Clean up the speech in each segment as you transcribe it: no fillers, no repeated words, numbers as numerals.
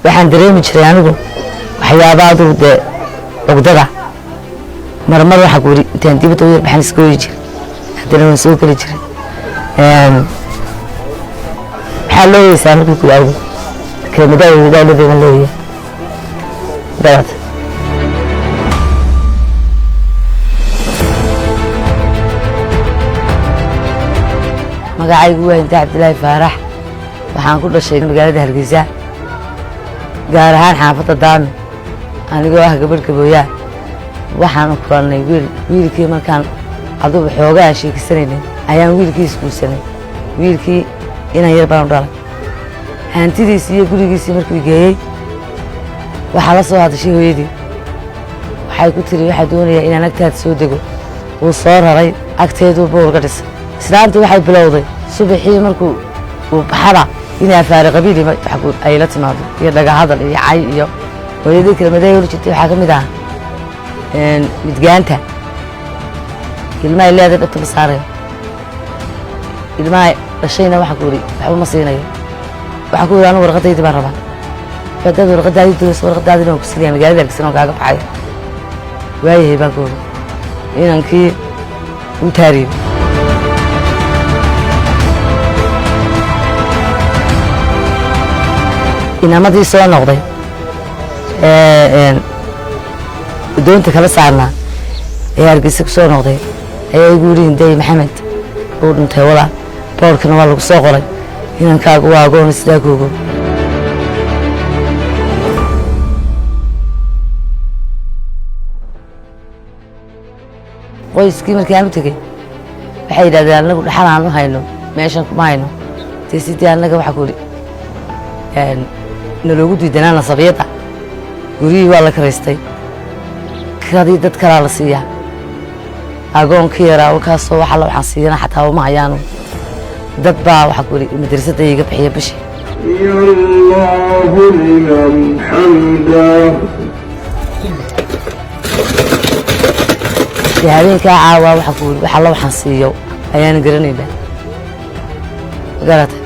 waxaan dareemi jiray anigu waxyaabaha dee ogdada marmar waxa ku intaan dibadda u baxan iska weey jiray hadana waan soo kali jiray waxa loo yeesay markii ku yaago kelmadda wadaalada loo yeesay dad magacaygu waa Inta Cabdilaahi Faarax waxaan ku dhashay magaalada Hargeysa gaar ahaan xaafadda Daami anigoo ah gabadh Gabooyaa waxaan ku kulannay wiilkii markaan adugu xoogaa sheekaysanay ayaan wiilkii iskuulsanay wiilkii inaan yar baan u dhalay hantidiisii iyo gurigiisii markuu geeyay waxa la soo hadashay hooyadii waxay ku tiri waxa doonayaa inaan agtaada soo dego uu soo raray agteedu boor ka dhisay islaantu waxay bilowday subaxii markuu uu baxada inay afaari qabiili ay la timaado iyo dhaga hadal iyo cay iyo hooyadii kelmaday u jirtay waxa kamid ah midgaanta ilmaha leedahay dhabta saaray ilmaha dhashayna waxa ku yiri waxba ma siinayo waxa ku yiri anigu warqadaydi baan rabaa fadada warqadaadi ku siiyay magaalada Hargeysa kaaga baxay waayahay baan ku inankii u taariib inamadii soo noqday doonta kala saarnaa ee Hargeysa ku soo noqday ayaa igu yiri Hinday Maxamed oo dhintay wala boorkana waa lagu soo qoray inankaagu waa agoon sidaa kuugu qoyskii markii aan u tagay waxay yidhaahdeen anagu dhaxal aan u hayno meeshan kuma hayno sidii anaga waxa ku yiri naloogu diidanaa nasabiyada gurigii waa la karaystay kadii dad kala la siiyaa agoonka yaraa halkaasoo waxa la waxaan siiyana xataa uma hayaano dad baa waxa ku yiri madrasada iga bixiya bishi Allahu liman hamda habeenka caawa waxa ku yiri waxa la waxaan siiyo ayaan garanaynaa garatay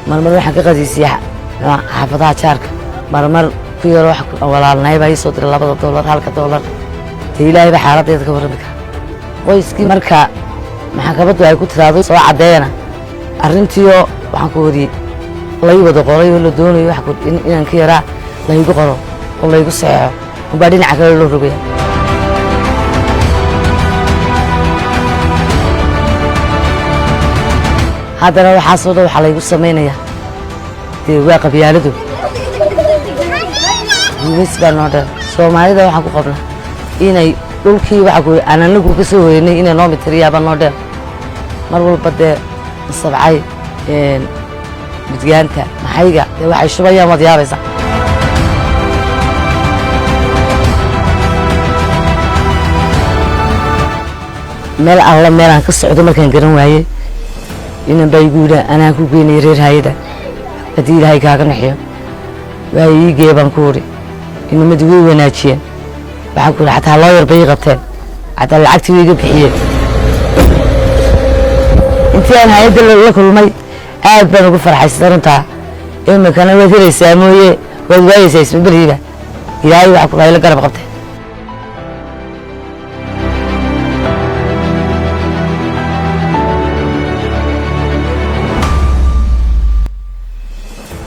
marmar waxaan ka qadiisiyaa xaafadaha jaarka marmar ku yar wax walaalnay baa soo diray $2 $1 ilaahay ba xaaladeeda ka warrami kara qoyskii marka maxkamaddu ay ku tiraado soo cadeeyana arrintii waxaan ku wariyay lay wada qoray oo la doonayo wax inaan ka yaraa la igu qoro oo la igu saxeeyo oo baa dhinaca kale loo rogay haddana waxaa soo dhaw waxa la igu sameeynaya waa qabyaaladu misbaan oo dhan Soomaalida waxa ku qabna inay dhulkii waxa ku anagu ka soo horeynay inay noo mitriyaaba noo dheer mar walba de sabcay midgaanta maxayga waxay shubayaan madiyaabaysa meel alla meel aan ka socdo markaan garan waayay inaan bay guuda anaa ku geynay reer hayada hadii ilaahay kaaga naxiyo waa ii geeban ku wari inuu mid weyn wanaajiyeen waxa ku xataa loo yar bay qabteen xataa lacagtii iga bixiyeen intii aan hay'adda la kulmay aad baan ugu farxaysan runtaa imikana waad helaysaa mooye waad waayaysaa isma bariiba ilaahay waxa ku la garab qabtay